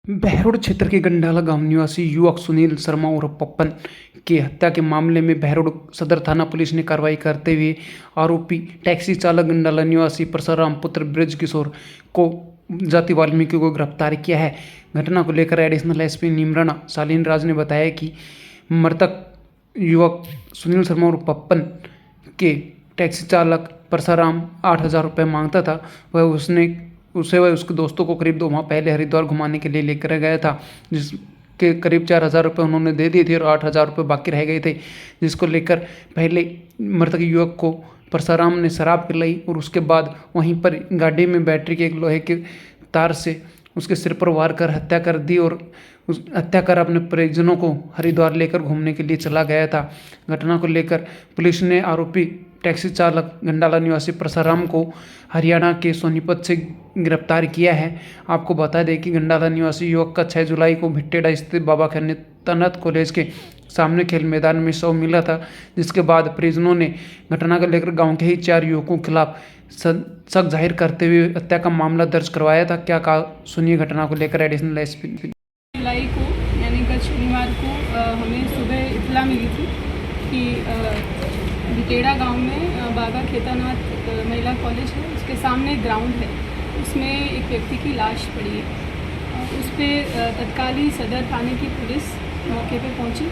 बहरोड क्षेत्र के गंडाला गांव निवासी युवक सुनील शर्मा उर्फ पप्पन की हत्या के मामले में बहरोड सदर थाना पुलिस ने कार्रवाई करते हुए आरोपी टैक्सी चालक गंडाला निवासी परसराम पुत्र ब्रज किशोर को जाति वाल्मीकि को गिरफ्तार किया है। घटना को लेकर एडिशनल एसपी निमराना शालीन राज ने बताया कि मृतक युवक सुनील शर्मा उर्फ पप्पन के टैक्सी चालक परसराम 8,000 रुपये मांगता था। वह उसके दोस्तों को करीब 2 माह पहले हरिद्वार घुमाने के लिए लेकर गया था, जिसके करीब 4,000 रुपये उन्होंने दे दिए थे और 8,000 रुपये बाकी रह गए थे, जिसको लेकर पहले मृतक युवक को परसराम ने शराब पिलाई और उसके बाद वहीं पर गाड़ी में बैटरी के एक लोहे के तार से उसके सिर पर वार कर हत्या कर दी और उस हत्या कर अपने परिजनों को हरिद्वार लेकर घूमने के लिए चला गया था। घटना को लेकर पुलिस ने आरोपी टैक्सी चालक गंडाला निवासी परसराम को हरियाणा के सोनीपत से गिरफ्तार किया है। आपको बता दें कि गंडाला निवासी युवक का 6 जुलाई को भिट्टेडा स्थित बाबा खन्नेतनाथ कॉलेज के सामने खेल मैदान में शव मिला था, जिसके बाद परिजनों ने घटना को लेकर गांव के ही 4 युवकों के खिलाफ शक जाहिर करते हुए हत्या का मामला दर्ज करवाया था। क्या कहा, सुनिए घटना को लेकर एडिशनल एसपी। जुलाई को यानी गत शनिवार को हमें सुबह इत्तला मिली थी कि भिटेड़ा गांव में बाबा खेतानाथ महिला कॉलेज है, उसके सामने ग्राउंड है, उसमें एक व्यक्ति की लाश पड़ी है। उस पर तत्कालीन सदर थाने की पुलिस मौके पे पहुंची।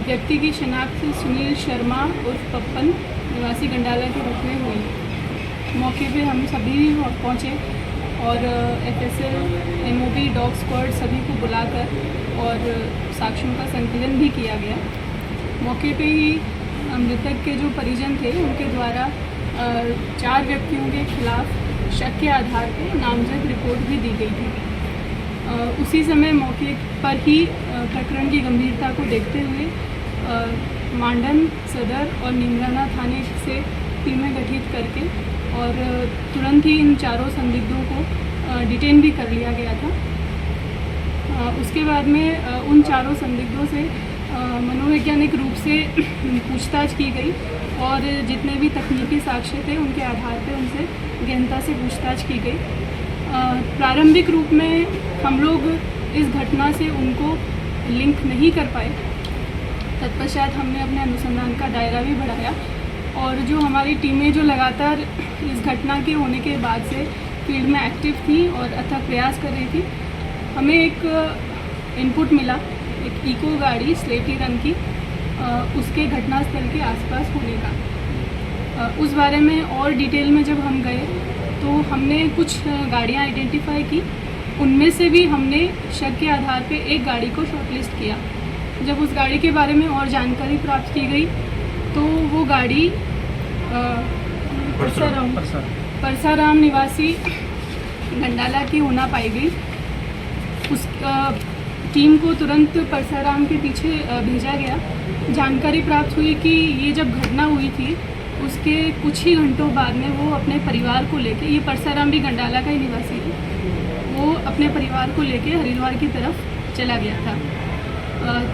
व्यक्ति की शिनाख्त सुनील शर्मा उर्फ पप्पन निवासी गंडाला के रूप में हुई। मौके पे हम सभी पहुंचे और FSL, MOB, डॉग स्क्वाड सभी को बुलाकर और साक्ष्यों का संकलन भी किया गया। मौके पे ही मृतक के जो परिजन थे उनके द्वारा 4 व्यक्तियों के खिलाफ शक के आधार पर नामजद रिपोर्ट भी दी गई थी। उसी समय मौके पर ही प्रकरण की गंभीरता को देखते हुए मांडन सदर और निमराना थाने से टीमें गठित करके और तुरंत ही इन 4 संदिग्धों को डिटेन भी कर लिया गया था। उसके बाद में उन 4 संदिग्धों से मनोवैज्ञानिक रूप से पूछताछ की गई और जितने भी तकनीकी साक्ष्य थे उनके आधार पर उनसे गहनता से पूछताछ की गई। प्रारंभिक रूप में हम लोग इस घटना से उनको लिंक नहीं कर पाए। तत्पश्चात हमने अपने अनुसंधान का दायरा भी बढ़ाया और जो हमारी टीमें जो लगातार इस घटना के होने के बाद से फील्ड में एक्टिव थी और अथक प्रयास कर रही थी, हमें एक इनपुट मिला, एक इको गाड़ी स्लेटी रंग की, उसके घटनास्थल के आसपास होने का। उस बारे में और डिटेल में जब हम गए तो हमने कुछ गाड़ियां आइडेंटिफाई की। उनमें से भी हमने शक के आधार पे एक गाड़ी को शॉर्टलिस्ट किया। जब उस गाड़ी के बारे में और जानकारी प्राप्त की गई तो वो गाड़ी परसाराम निवासी गंडाला की होना पाई गई। उस टीम को तुरंत परसाराम के पीछे भेजा गया। जानकारी प्राप्त हुई कि ये जब घटना हुई थी उसके कुछ ही घंटों बाद में वो अपने परिवार को लेके, ये परसाराम भी गंडाला का ही निवासी है, वो अपने परिवार को लेके हरिद्वार की तरफ चला गया था।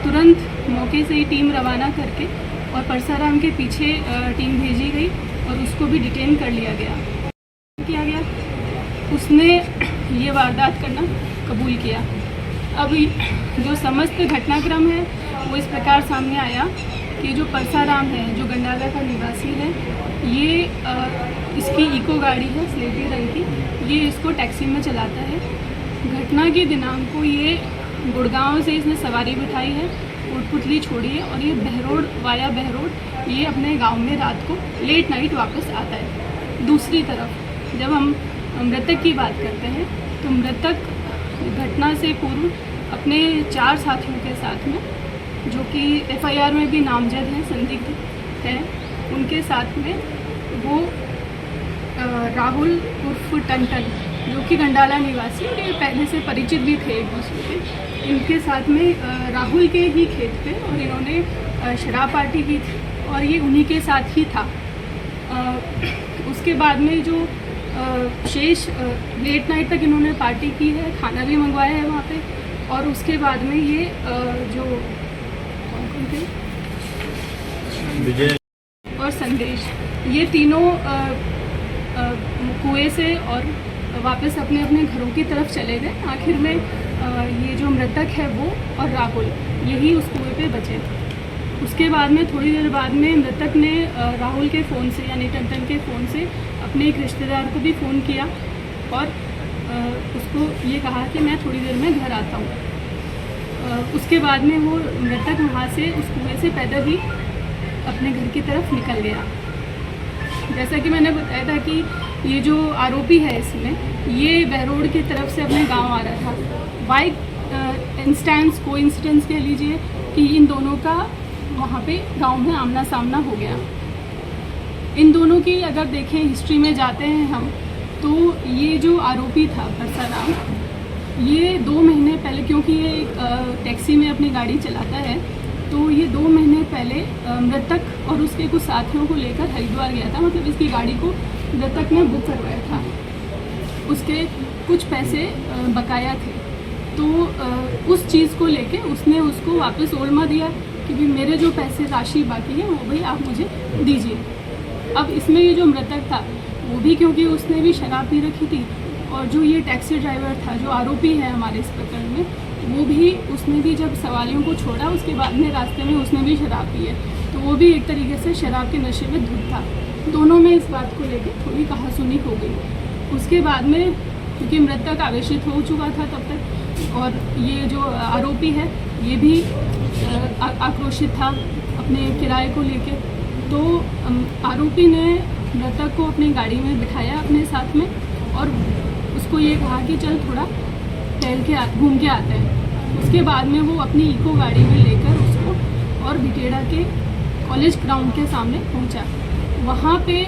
तुरंत मौके से ही टीम रवाना करके और परसाराम के पीछे टीम भेजी गई और उसको भी डिटेन कर लिया गया। उसने ये वारदात करना कबूल किया। अब जो समस्त घटनाक्रम है वो इस प्रकार सामने आया कि जो परसाराम है, जो गंडाला का निवासी है, ये इसकी इको गाड़ी है स्लेटी रंग की, ये इसको टैक्सी में चलाता है। घटना के दिनांक को ये गुड़गांव से इसने सवारी बिठाई है, कोटपुतली छोड़ी है और ये बहरोड ये अपने गांव में रात को लेट नाइट वापस आता है। दूसरी तरफ जब हम मृतक की बात करते हैं तो मृतक घटना से पूर्व अपने 4 साथियों के साथ में, जो कि FIR में भी नामजद हैं, संदिग्ध हैं, उनके साथ में वो राहुल उर्फ टंटन, जो कि गंडाला निवासी के पहले से परिचित भी थे एक दूसरे के, इनके साथ में राहुल के ही खेत पे और इन्होंने शराब पार्टी की थी और ये उन्हीं के साथ ही था। उसके बाद में जो शेष लेट नाइट तक इन्होंने पार्टी की है, खाना भी मंगवाया है वहाँ पे और उसके बाद में ये जो विजय और संदेश, ये तीनों कुएं से और वापस अपने अपने घरों की तरफ चले गए। आखिर में ये जो मृतक है वो और राहुल यही उस कुएं पे बचे। उसके बाद में थोड़ी देर बाद में मृतक ने राहुल के फ़ोन से यानी टन के फ़ोन से अपने एक रिश्तेदार को भी फ़ोन किया और उसको ये कहा कि मैं थोड़ी देर में घर आता हूँ। उसके बाद में वो मृतक वहाँ से उस कुएं से पैदल ही अपने घर की तरफ निकल गया। जैसा कि मैंने बताया था कि ये जो आरोपी है इसमें ये बहरोड की तरफ से अपने गांव आ रहा था। बाई इंस्टेंस कोइंसिडेंस कह लीजिए कि इन दोनों का वहाँ पे गांव में आमना सामना हो गया। इन दोनों की अगर देखें हिस्ट्री में जाते हैं हम तो ये जो आरोपी था परसाराम ये 2 महीने पहले, क्योंकि ये टैक्सी में अपनी गाड़ी चलाता है, तो ये 2 महीने पहले मृतक और उसके कुछ साथियों को लेकर हरिद्वार गया था। मतलब इसकी गाड़ी को मृतक ने बुक करवाया था। उसके कुछ पैसे बकाया थे, तो उस चीज़ को लेके उसने उसको वापस ओल्मा दिया कि भी मेरे जो पैसे राशि बाकी है वो भाई आप मुझे दीजिए। अब इसमें ये जो मृतक था वो भी, क्योंकि उसने भी शराब पी रखी थी, और जो ये टैक्सी ड्राइवर था जो आरोपी है हमारे इस प्रकरण में, वो भी उसने भी जब सवारियों को छोड़ा उसके बाद में रास्ते में उसने भी शराब पी है, तो वो भी एक तरीके से शराब के नशे में धुत था। दोनों में इस बात को लेकर थोड़ी कहासुनी हो गई। उसके बाद में क्योंकि मृतक आवेशित हो चुका था तब तक, और ये जो आरोपी है ये भी आक्रोशित था अपने किराए को लेके, तो आरोपी ने मृतक को अपनी गाड़ी में बिठाया अपने साथ में और उसको ये कहा कि चल थोड़ा टहल के घूम के आते हैं। उसके बाद में वो अपनी इको गाड़ी में लेकर उसको और बिटेड़ा के कॉलेज ग्राउंड के सामने पहुंचा। वहाँ पे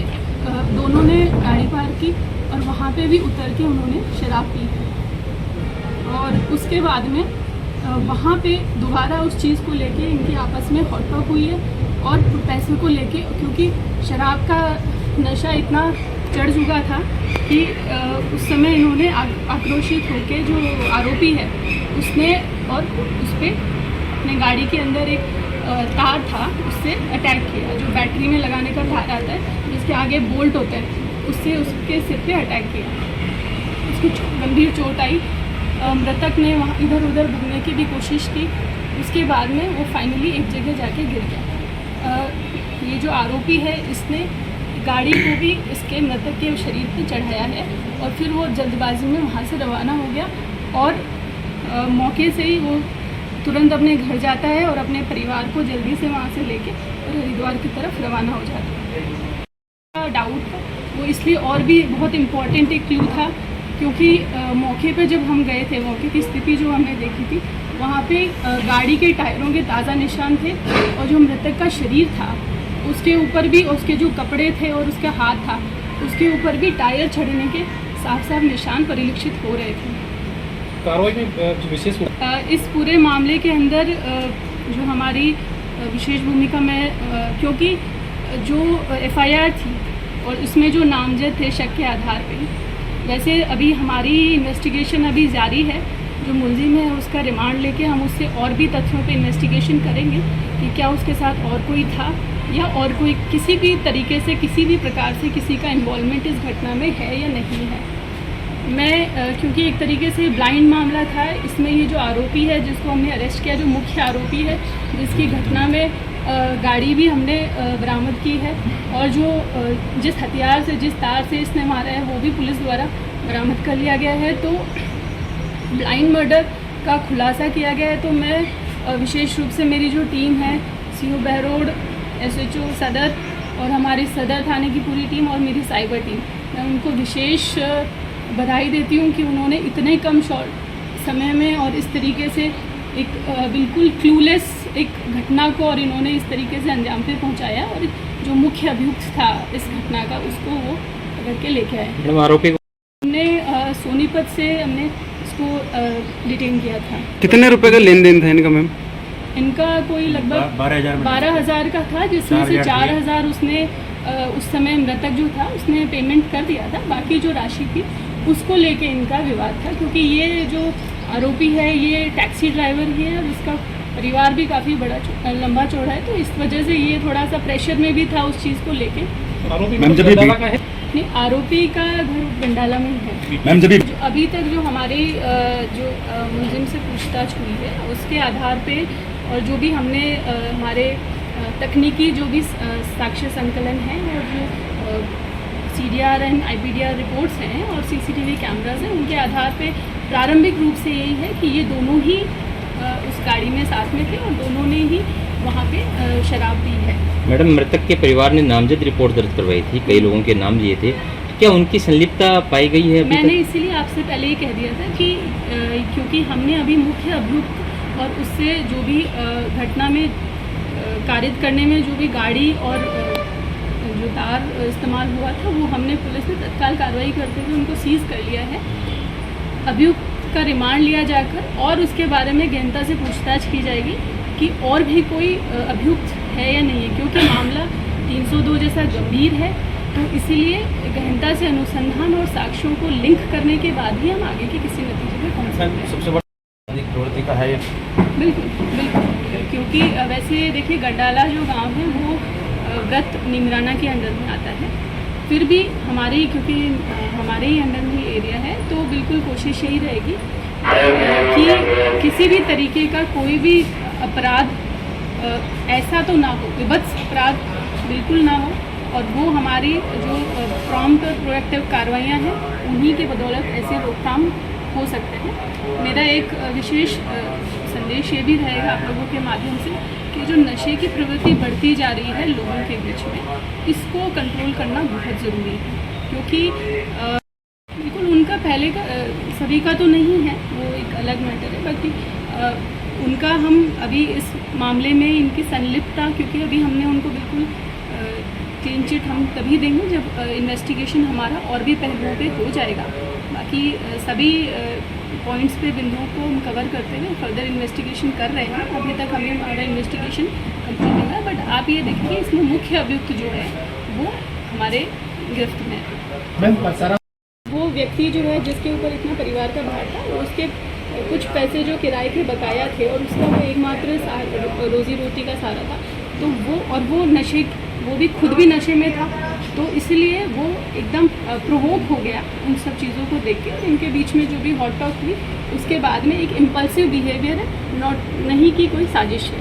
दोनों ने गाड़ी पार्क की और वहाँ पे भी उतर के उन्होंने शराब पी, और उसके बाद में वहाँ पे दोबारा उस चीज़ को लेके इनकी आपस में हॉटटॉक हुई है, और पैसे को लेके क्योंकि शराब का नशा इतना चढ़ चुका था कि उस समय इन्होंने आक्रोशित होकर जो आरोपी है उसने और उस पर अपने गाड़ी के अंदर एक तार था उससे अटैक किया, जो बैटरी में लगाने का तार आता है जिसके आगे बोल्ट होते हैं, उससे उसके सिर पे अटैक किया। उसको गंभीर चोट आई। मृतक ने वहाँ इधर उधर भगने की भी कोशिश की। उसके बाद में वो फाइनली एक जगह जाके गिर गया। ये जो आरोपी है इसने गाड़ी को भी इसके मृतक के शरीर पे चढ़ाया है और फिर वो जल्दबाजी में वहाँ से रवाना हो गया, और मौके से ही वो तुरंत अपने घर जाता है और अपने परिवार को जल्दी से वहाँ से लेके और हरिद्वार की तरफ रवाना हो जाता है। डाउट वो इसलिए और भी बहुत इम्पॉर्टेंट एक क्लू था क्योंकि मौके पे जब हम गए थे, मौके की स्थिति जो हमने देखी थी वहाँ पे गाड़ी के टायरों के ताज़ा निशान थे, और जो मृतक का शरीर था उसके ऊपर भी, उसके जो कपड़े थे और उसका हाथ था उसके ऊपर भी टायर छड़ने के साफ साफ निशान परिलक्षित हो रहे थे। कार्रवाई में विशेष इस पूरे मामले के अंदर जो हमारी विशेष भूमिका में, क्योंकि जो FIR थी और इसमें जो नामजद थे शक के आधार पे, वैसे अभी हमारी इन्वेस्टिगेशन अभी जारी है। जो मुलजिम है उसका रिमांड लेके हम उससे और भी तथ्यों पे इन्वेस्टिगेशन करेंगे कि क्या उसके साथ और कोई था या और कोई किसी भी तरीके से किसी भी प्रकार से किसी का इन्वॉल्वमेंट इस घटना में है या नहीं है। मैं क्योंकि एक तरीके से ब्लाइंड मामला था, इसमें ये जो आरोपी है जिसको हमने अरेस्ट किया, जो मुख्य आरोपी है जिसकी घटना में गाड़ी भी हमने बरामद की है, और जो जिस हथियार से जिस तार से इसने मारा है वो भी पुलिस द्वारा बरामद कर लिया गया है। तो ब्लाइंड मर्डर का खुलासा किया गया है। तो मैं विशेष रूप से मेरी जो टीम है, CO बहरोड, SHO सदर और हमारी सदर थाने की पूरी टीम और मेरी साइबर टीम, मैं उनको विशेष बधाई देती हूँ कि उन्होंने इतने कम शॉर्ट समय में और इस तरीके से एक बिल्कुल क्लूलेस एक घटना को और इन्होंने इस तरीके से अंजाम पे पहुँचाया, और जो मुख्य अभियुक्त था इस घटना का उसको वो पकड़ के लेके आए। आरोपी हमने सोनीपत से हमने इसको डिटेन किया था। कितने रुपए का लेन देन था इनका मैम? इनका कोई लगभग 12,000 का था, जिसमें से 4,000 उसने उस समय मृतक जो था उसने पेमेंट कर दिया था। बाकी जो राशि थी उसको लेके इनका विवाद था, क्योंकि ये जो आरोपी है ये टैक्सी ड्राइवर ही है और इसका परिवार भी काफ़ी बड़ा लंबा चौड़ा है, तो इस वजह से ये थोड़ा सा प्रेशर में भी था उस चीज़ को लेके। आरोपी नहीं, आरोपी का घर गंडाला में है। मैम जब अभी तक जो हमारे मुलजिम से पूछताछ हुई है उसके आधार पे और जो भी हमने हमारे तकनीकी जो भी साक्ष्य संकलन है और जो CDR एंड IPDR रिपोर्ट्स हैं और CCTV कैमराज हैं, उनके आधार पे प्रारंभिक रूप से यही है कि ये दोनों ही उस गाड़ी में साथ में थे और दोनों ने ही वहाँ पे शराब पी है। मैडम, मृतक के परिवार ने नामजद रिपोर्ट दर्ज करवाई थी, कई लोगों के नाम लिए थे, क्या उनकी संलिप्तता पाई गई है अभी मैंने तक? इसीलिए आपसे पहले ही कह दिया था कि क्योंकि हमने अभी मुख्य अभियुक्त और उससे जो भी घटना में कारित करने में जो भी गाड़ी और जो तार इस्तेमाल हुआ था वो हमने पुलिस ने तत्काल कार्रवाई करते हुए उनको सीज कर लिया है। अभियुक्त का रिमांड लिया जाकर और उसके बारे में गहनता से पूछताछ की जाएगी कि और भी कोई अभियुक्त है या नहीं है, क्योंकि मामला 302 जैसा गंभीर है। तो इसीलिए गहनता से अनुसंधान और साक्ष्यों को लिंक करने के बाद ही हम आगे के किसी नतीजे पे पहुंच सकते हैं। सबसे बड़ा प्रवृत्ति का है बिल्कुल बिल्कुल, क्योंकि वैसे देखिए गंडाला जो गांव है वो व्रत निमराना के अंडर में आता है। फिर भी हमारे क्योंकि हमारे ही अंडर में एरिया है तो बिल्कुल कोशिश यही रहेगी कि किसी भी तरीके का कोई भी अपराध ऐसा तो ना हो, विभत्स अपराध बिल्कुल ना हो, और वो हमारी जो प्रॉम्प्ट और प्रोएक्टिव कार्रवाइयाँ हैं उन्हीं के बदौलत ऐसे रोकथाम हो सकते हैं। मेरा एक विशेष संदेश ये भी रहेगा आप लोगों के माध्यम से कि जो नशे की प्रवृत्ति बढ़ती जा रही है लोगों के बीच में, इसको कंट्रोल करना बहुत ज़रूरी है, क्योंकि बिल्कुल उनका पहले का सभी का तो नहीं है, वो एक अलग मैटर है, बाकी उनका हम अभी इस मामले में इनकी संलिप्तता, क्योंकि अभी हमने उनको बिल्कुल क्लीन चिट हम तभी देंगे जब इन्वेस्टिगेशन हमारा और भी पहलुओं पे हो जाएगा। बाकी सभी पॉइंट्स पे बिंदुओं को हम कवर करते हुए फर्दर इन्वेस्टिगेशन कर रहे हैं। अभी तक हमें हमारा इन्वेस्टिगेशन कंप्लीट नहीं हुआ, बट आप ये देखिए इसमें मुख्य अभियुक्त जो है वो हमारे गिरफ्त में है। वो व्यक्ति जो है जिसके ऊपर इतना परिवार का भार था, उसके कुछ पैसे जो किराए के बकाया थे और उसका वो एकमात्र रोजी रोटी का सहारा था, तो वो नशे, वो भी खुद भी नशे में था, तो इसलिए वो एकदम प्रोवोक हो गया उन सब चीज़ों को देख के। इनके बीच में जो भी हॉट टॉक हुई उसके बाद में एक इम्पल्सिव बिहेवियर है, नहीं कि कोई साजिश है।